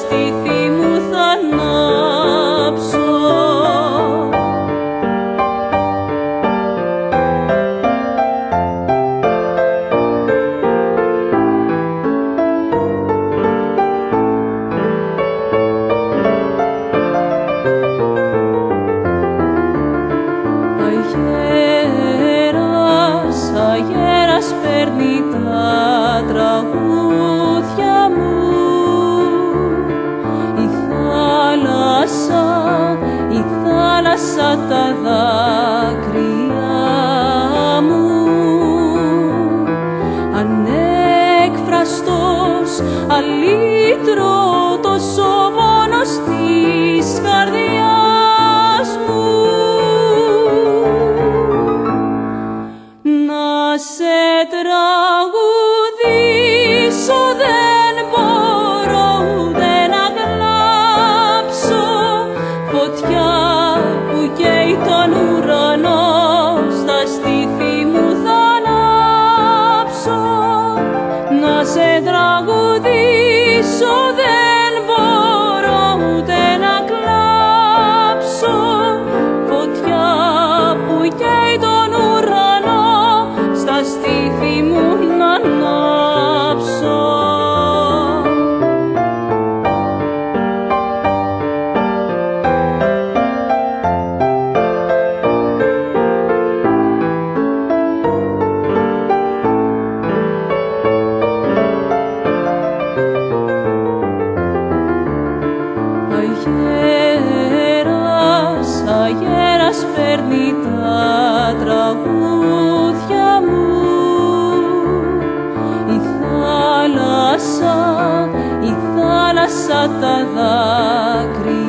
στήθη μου θα ανάψω. Αγέρας παίρνει τα τραγούδια μου, η θάλασσα τα δάκρυα μου. Ανέκφραστος, αλήτρωτος ο πόνος της καρδιάς μου. Να σε τραγουδήσω δεν μπορώ ούτε να κλάψω, φωτιά που καίει τον ουρανό στα στήθη μου θα ανάψω. Να σε τραγουδήσω δεν μπορώ ούτε να κλάψω, φωτιά που καίει τον ουρανό στα στήθη μου να ανάψω. Αγέρας παίρνει τα τραγούδια μου, η θάλασσα τα δάκρυα